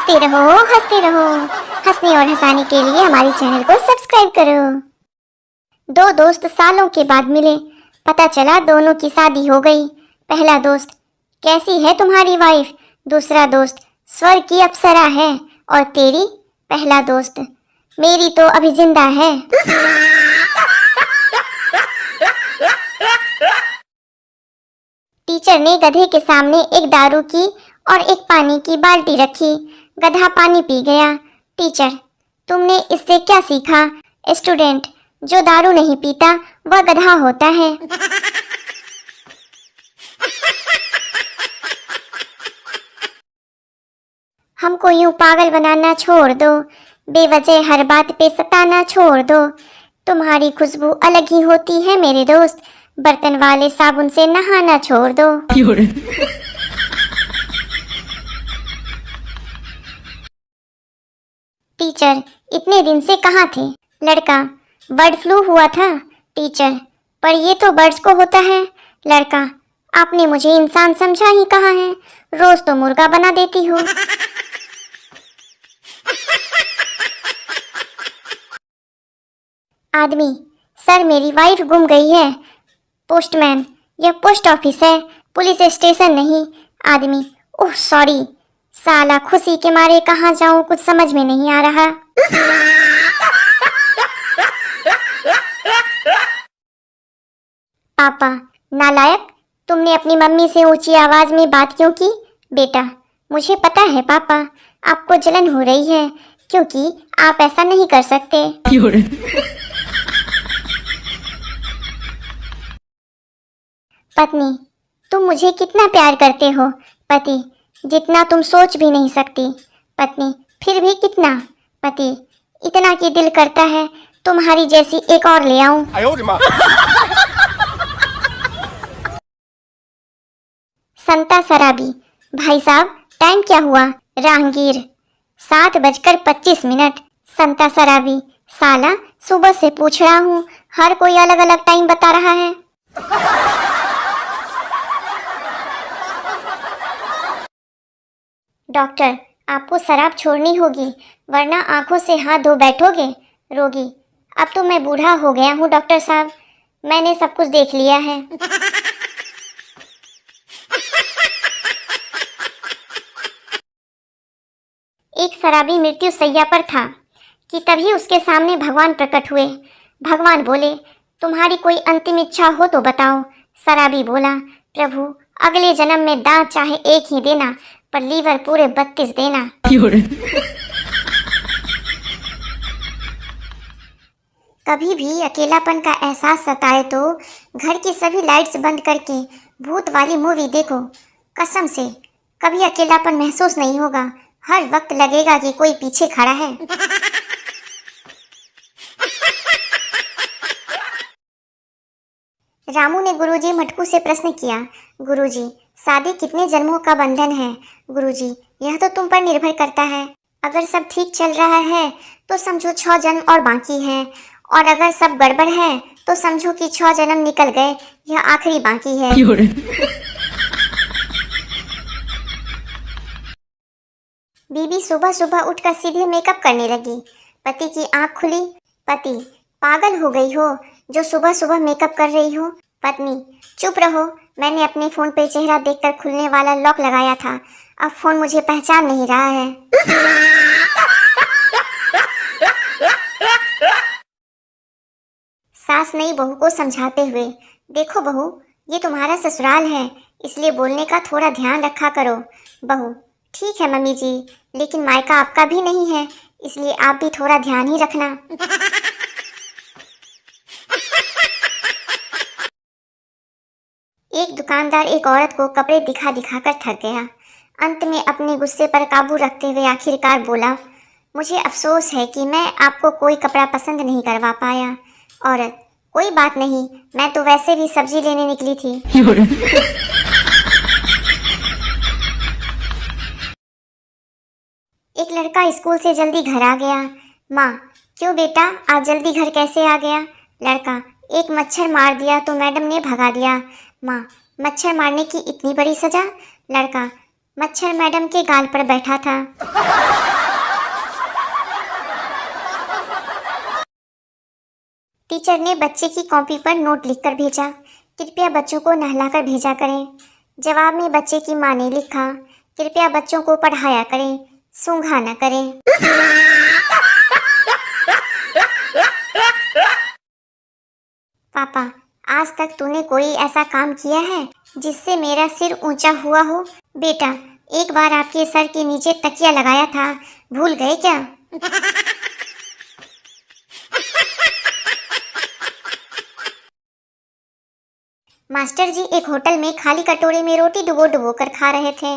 हंसते रहो। हंसने और हंसाने के लिए हमारे चैनल को सब्सक्राइब करो। दो दोस्त सालों के बाद मिले, पता चला दोनों की शादी हो गई। पहला दोस्त, कैसी है तुम्हारी वाइफ? दूसरा दोस्त, स्वर्ग की अप्सरा है। और तेरी? पहला दोस्त, मेरी तो अभी जिंदा है। टीचर ने गधे के सामने एक दारू की और एक पानी की बाल्टी रखी। गधा पानी पी गया। टीचर, तुमने इससे क्या सीखा? स्टूडेंट, जो दारू नहीं पीता वह गधा होता है। हमको यूं पागल बनाना छोड़ दो, बेवजह हर बात पे सताना छोड़ दो। तुम्हारी खुशबू अलग ही होती है मेरे दोस्त, बर्तन वाले साबुन से नहाना छोड़ दो। टीचर, इतने दिन से कहाँ थे? लड़का, बर्ड फ्लू हुआ था। टीचर, पर ये तो बर्ड्स को होता है। लड़का, आपने मुझे इंसान समझा ही कहाँ है, रोज तो मुर्गा बना देती हो। आदमी, सर मेरी वाइफ गुम गई है। पोस्टमैन, यह पोस्ट ऑफिस है, पुलिस स्टेशन नहीं। आदमी, ओह सॉरी। साला, खुशी के मारे कहाँ जाऊं कुछ समझ में नहीं आ रहा। पापा, नालायक, तुमने अपनी मम्मी से ऊंची आवाज में बात क्यों की? बेटा, मुझे पता है पापा, आपको जलन हो रही है क्योंकि आप ऐसा नहीं कर सकते। पत्नी, तुम मुझे कितना प्यार करते हो? पति, जितना तुम सोच भी नहीं सकती। पत्नी, फिर भी कितना? पति, इतना कि दिल करता है तुम्हारी जैसी एक और ले आऊं। संता शराबी, भाई साहब टाइम क्या हुआ? राहगीर, 7:25। संता शराबी, साला सुबह से पूछ रहा हूँ, हर कोई अलग अलग टाइम बता रहा है। डॉक्टर, आपको शराब छोड़नी होगी वरना आंखों से हाथ धो बैठोगे। रोगी, अब तो मैं बूढ़ा हो गया हूँ डॉक्टर साहब, मैंने सब कुछ देख लिया है। एक शराबी मृत्यु शैया पर था कि तभी उसके सामने भगवान प्रकट हुए। भगवान बोले, तुम्हारी कोई अंतिम इच्छा हो तो बताओ। शराबी बोला, प्रभु अगले जन्म में दांत चाहे एक ही देना पर लीवर पूरे 32 देना। कभी भी अकेलापन का एहसास सताए तो घर की सभी लाइट्स बंद करके भूत वाली मूवी देखो। कसम से कभी अकेलापन महसूस नहीं होगा, हर वक्त लगेगा कि कोई पीछे खड़ा है। रामू ने गुरुजी मटकू से प्रश्न किया, गुरुजी शादी कितने जन्मों का बंधन है? गुरुजी, यह तो तुम पर निर्भर करता है। अगर सब ठीक चल रहा है तो समझो 6 जन्म और बाकी है, और अगर सब गड़बड़ है तो समझो कि 6 जन्म निकल गए, यह आखिरी बाकी है। बीबी सुबह सुबह उठकर सीधे मेकअप करने लगी। पति की आंख खुली। पति, पागल हो गई हो जो सुबह सुबह मेकअप कर रही हो? पत्नी, चुप रहो, मैंने अपने फोन पे चेहरा देखकर खुलने वाला लॉक लगाया था, अब फोन मुझे पहचान नहीं रहा है। सास नई बहू को समझाते हुए, देखो बहू, ये तुम्हारा ससुराल है, इसलिए बोलने का थोड़ा ध्यान रखा करो। बहू, ठीक है मम्मी जी, लेकिन मायका आपका भी नहीं है, इसलिए आप भी थोड़ा ध्यान ही रखना। एक दुकानदार एक औरत को कपड़े दिखा दिखा कर थक गया। अंत में अपने गुस्से पर काबू रखते हुए आखिरकार बोला, मुझे अफसोस है कि मैं आपको कोई कपड़ा पसंद नहीं करवा पाया। औरत, कोई बात नहीं, मैं तो वैसे भी सब्जी लेने निकली थी। एक लड़का स्कूल से जल्दी घर आ गया। माँ, क्यों बेटा आज जल्दी घर कैसे आ गया? लड़का, एक मच्छर मार दिया तो मैडम ने भगा दिया। माँ, मच्छर मारने की इतनी बड़ी सजा? लड़का, मच्छर मैडम के गाल पर बैठा था। टीचर ने बच्चे की कॉपी पर नोट लिखकर भेजा, कृपया बच्चों को नहलाकर भेजा करें। जवाब में बच्चे की माँ ने लिखा, कृपया बच्चों को पढ़ाया करें, सूंघा न करें। पापा, आज तक तूने कोई ऐसा काम किया है जिससे मेरा सिर ऊंचा हुआ हो? बेटा, एक बार आपके सर के नीचे तकिया लगाया था, भूल गए क्या? मास्टर जी एक होटल में खाली कटोरे में रोटी डुबो डुबो कर खा रहे थे।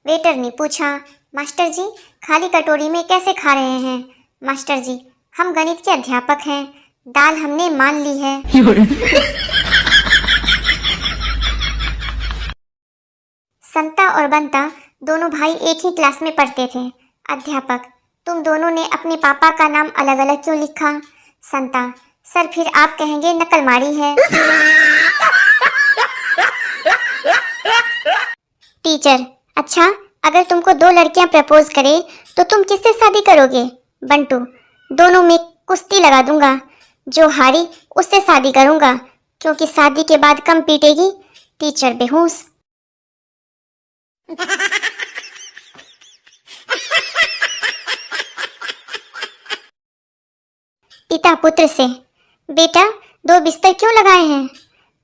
वेटर ने पूछा, मास्टर जी खाली कटोरी में कैसे खा रहे हैं? मास्टर जी, हम गणित के अध्यापक हैं, दाल हमने मान ली है। संता और बंता दोनों भाई एक ही क्लास में पढ़ते थे। अध्यापक, तुम दोनों ने अपने पापा का नाम अलग अलग क्यों लिखा? संता, सर फिर आप कहेंगे नकल मारी है। टीचर, अच्छा अगर तुमको दो लड़कियां प्रपोज करें तो तुम किससे शादी करोगे? बंटू, दोनों में कुश्ती लगा दूंगा, जो हारी उससे शादी करूंगा, क्योंकि शादी के बाद कम पीटेगी। टीचर बेहोश। पिता पुत्र से, बेटा दो बिस्तर क्यों लगाए हैं?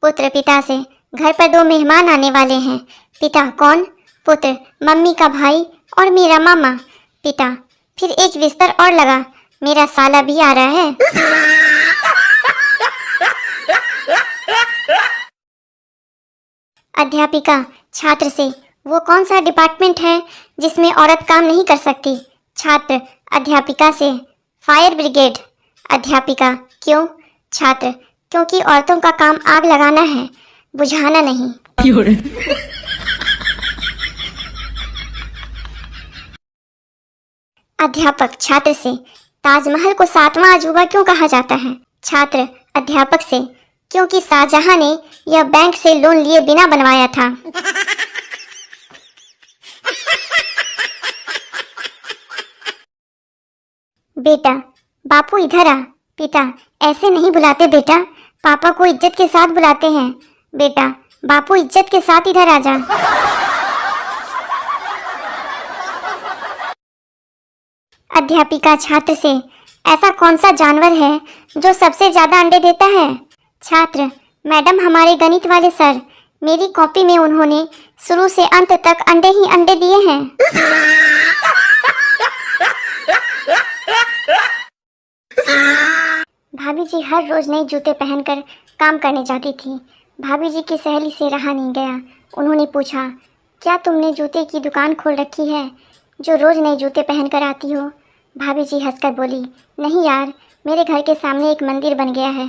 पुत्र पिता से, घर पर दो मेहमान आने वाले हैं। पिता, कौन? पुत्र, मम्मी का भाई और मेरा मामा। पिता, फिर एक बिस्तर और लगा, मेरा साला भी आ रहा है। अध्यापिका छात्र से, वो कौन सा डिपार्टमेंट है जिसमें औरत काम नहीं कर सकती? छात्र अध्यापिका से, फायर ब्रिगेड। अध्यापिका, क्यों? छात्र, क्योंकि औरतों का काम आग लगाना है, बुझाना नहीं। अध्यापक छात्र से, ताजमहल को सातवां अजूबा क्यों कहा जाता है? छात्र अध्यापक से, क्योंकि शाहजहां ने यह बैंक से लोन लिए बिना बनवाया था। बेटा, बापू इधर आ। पिता, ऐसे नहीं बुलाते बेटा, पापा को इज्जत के साथ बुलाते हैं। बेटा, बापू इज्जत के साथ इधर आ जा। अध्यापिका छात्र से, ऐसा कौन सा जानवर है जो सबसे ज्यादा अंडे देता है? छात्र, मैडम हमारे गणित वाले सर, मेरी कॉपी में उन्होंने शुरू से अंत तक अंडे ही अंडे दिए हैं। भाभी जी हर रोज नए जूते पहनकर काम करने जाती थी। भाभी जी की सहेली से रहा नहीं गया। उन्होंने पूछा, क्या तुमने जूते की दुकान खोल रखी है जो रोज नए जूते पहनकर आती हो? भाभी जी हंसकर बोली, नहीं यार, मेरे घर के सामने एक मंदिर बन गया है।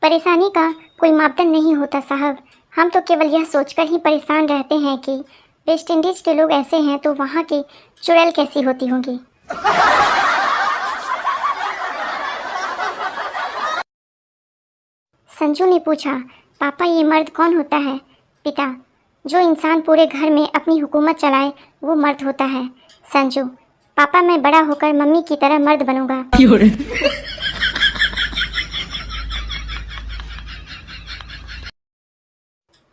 परेशानी का कोई मापदंड नहीं होता साहब, हम तो केवल यह सोचकर ही परेशान रहते हैं कि वेस्ट इंडीज के लोग ऐसे हैं तो वहाँ की चुड़ैल कैसी होती होंगी। संजू ने पूछा, पापा ये मर्द कौन होता है? पिता, जो इंसान पूरे घर में अपनी हुकूमत चलाए वो मर्द होता है। संजू, पापा मैं बड़ा होकर मम्मी की तरह मर्द बनूंगा।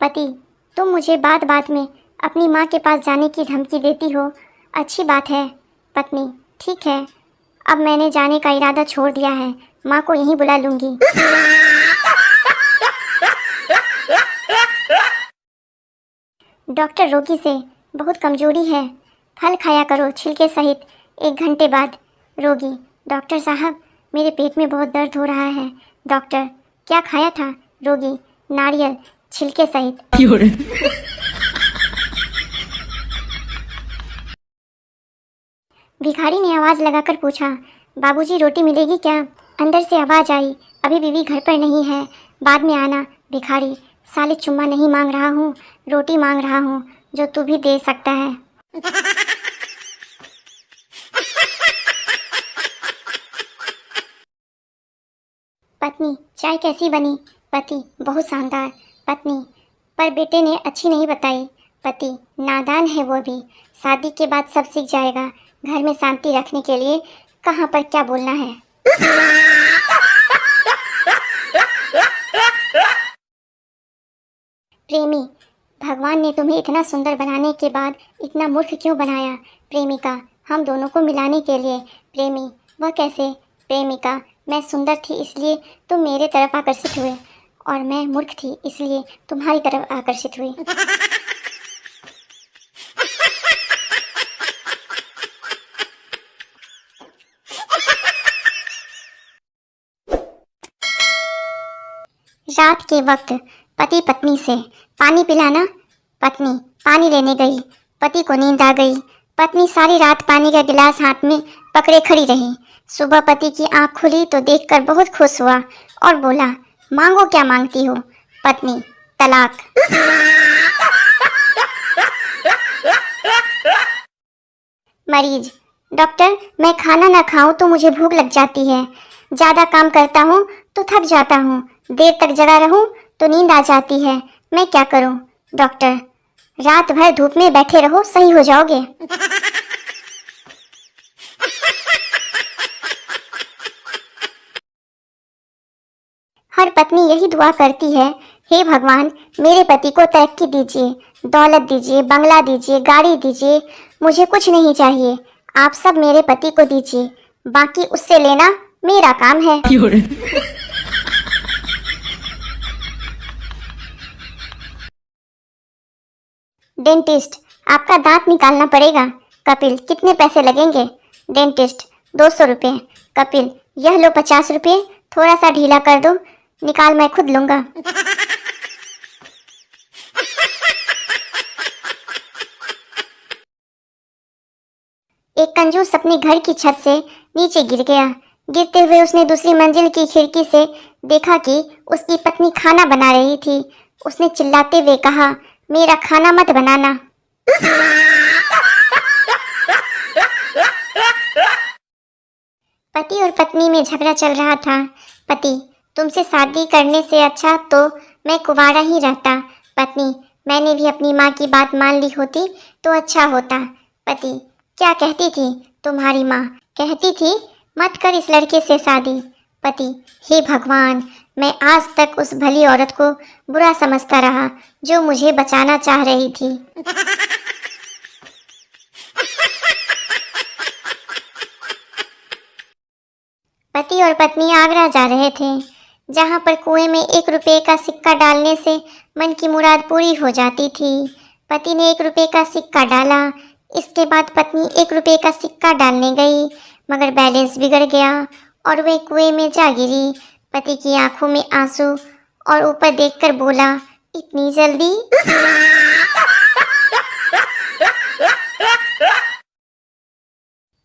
पति, तुम मुझे बात बात में अपनी माँ के पास जाने की धमकी देती हो, अच्छी बात है। पत्नी, ठीक है, अब मैंने जाने का इरादा छोड़ दिया है, माँ को यहीं बुला लूंगी। डॉक्टर रोगी से, बहुत कमजोरी है, फल खाया करो छिलके सहित 1 घंटे बाद। रोगी, डॉक्टर साहब मेरे पेट में बहुत दर्द हो रहा है। डॉक्टर, क्या खाया था? रोगी, नारियल छिलके सहित। भिखारी ने आवाज लगाकर पूछा, बाबूजी रोटी मिलेगी क्या? अंदर से आवाज आई, अभी बीवी घर पर नहीं है, बाद में आना। भिखारी, साले चुम्मा नहीं मांग रहा हूँ, रोटी मांग रहा हूँ जो तू भी दे सकता है। पत्नी, चाय कैसी बनी? पति, बहुत शानदार। पत्नी, पर बेटे ने अच्छी नहीं बताई। पति, नादान है वो भी, शादी के बाद सब सीख जाएगा। घर में शांति रखने के लिए कहाँ पर क्या बोलना है। प्रेमी, भगवान ने तुम्हें इतना सुंदर बनाने के बाद इतना मूर्ख क्यों बनाया। प्रेमिका, हम दोनों को मिलाने के लिए। प्रेमी, वह कैसे। प्रेमिका, मैं सुंदर थी इसलिए तुम मेरे तरफ आकर्षित हुए और मैं मूर्ख थी इसलिए तुम्हारी तरफ आकर्षित हुई। रात के वक्त पति पत्नी से पानी पिलाना। पत्नी पानी लेने गई, पति को नींद आ गई। पत्नी सारी रात पानी का गिलास हाथ में पकड़े खड़ी रही। सुबह पति की आंख खुली तो देखकर बहुत खुश हुआ और बोला, मांगो क्या मांगती हो। पत्नी, तलाक। मरीज, डॉक्टर, मैं खाना ना खाऊं तो मुझे भूख लग जाती है। ज़्यादा काम करता हूँ तो थक जाता हूँ। देर तक जगा रहूं तो नींद आ जाती है। मैं क्या करूं। डॉक्टर, रात भर धूप में बैठे रहो, सही हो जाओगे। हर पत्नी यही दुआ करती है, हे भगवान मेरे पति को तरक्की दीजिए, दौलत दीजिए, बंगला दीजिए, गाड़ी दीजिए। मुझे कुछ नहीं चाहिए, आप सब मेरे पति को दीजिए, बाकी उससे लेना मेरा काम है। डेंटिस्ट, आपका दांत निकालना पड़ेगा। कपिल, कितने पैसे लगेंगे। डेंटिस्ट, 200 रुपये। कपिल, यह लो 50 रुपये, थोड़ा सा ढीला कर दो, निकाल मैं खुद लूंगा। एक कंजूस अपने घर की छत से नीचे गिर गया। गिरते हुए उसने दूसरी मंजिल की खिड़की से देखा कि उसकी पत्नी खाना बना रही थी। उसने चिल्लाते हुए कहा, मेरा खाना मत बनाना। पति और पत्नी में झगड़ा चल रहा था। पति, तुमसे शादी करने से अच्छा तो मैं कुंवारा ही रहता। पत्नी, मैंने भी अपनी माँ की बात मान ली होती तो अच्छा होता। पति, क्या कहती थी तुम्हारी माँ। कहती थी मत कर इस लड़के से शादी। पति, हे भगवान, मैं आज तक उस भली औरत को बुरा समझता रहा जो मुझे बचाना चाह रही थी। पति और पत्नी आगरा जा रहे थे, जहाँ पर कुएं में 1 रुपये का सिक्का डालने से मन की मुराद पूरी हो जाती थी। पति ने 1 रुपये का सिक्का डाला। इसके बाद पत्नी 1 रुपये का सिक्का डालने गई, मगर बैलेंस बिगड़ गया और वे कुएं में जा गिरी। पति की आंखों में आंसू और ऊपर देखकर बोला, इतनी जल्दी।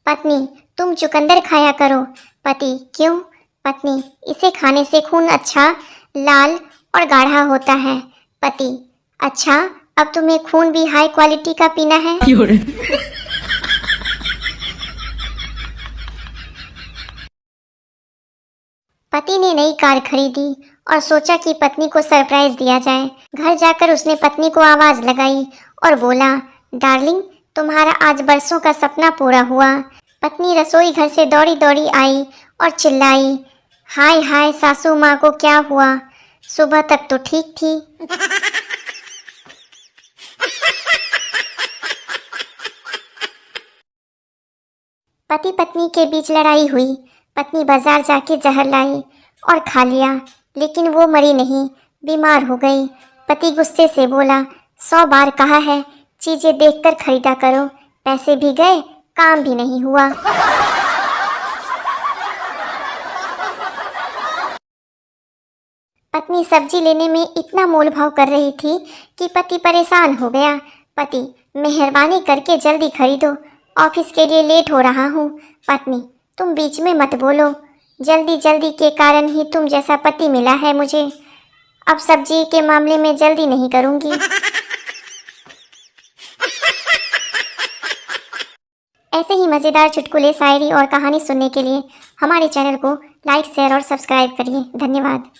पत्नी, तुम चुकंदर खाया करो। पति, क्यों। पत्नी, इसे खाने से खून अच्छा लाल और गाढ़ा होता है। पति, अच्छा, अब तुम्हें खून भी हाई क्वालिटी का पीना है। पति ने नई कार खरीदी और सोचा कि पत्नी को सरप्राइज दिया जाए। घर जाकर उसने पत्नी को आवाज लगाई और बोला, डार्लिंग, तुम्हारा आज बरसों का सपना पूरा हुआ। पत्नी रसोई घर से दौड़ी दौड़ी आई और चिल्लाई, हाय हाय सासू माँ को क्या हुआ, सुबह तक तो ठीक थी। पति पत्नी के बीच लड़ाई हुई। पत्नी बाजार जाके जहर लाई और खा लिया, लेकिन वो मरी नहीं, बीमार हो गई। पति गुस्से से बोला, 100 बार कहा है चीजें देखकर खरीदा करो, पैसे भी गए, काम भी नहीं हुआ। पत्नी सब्जी लेने में इतना मोल भाव कर रही थी कि पति परेशान हो गया। पति, मेहरबानी करके जल्दी खरीदो, ऑफिस के लिए लेट हो रहा हूँ। पत्नी, तुम बीच में मत बोलो, जल्दी जल्दी के कारण ही तुम जैसा पति मिला है मुझे। अब सब्जी के मामले में जल्दी नहीं करूँगी। ऐसे ही मज़ेदार चुटकुले, शायरी और कहानी सुनने के लिए हमारे चैनल को लाइक, शेयर और सब्सक्राइब करिए। धन्यवाद।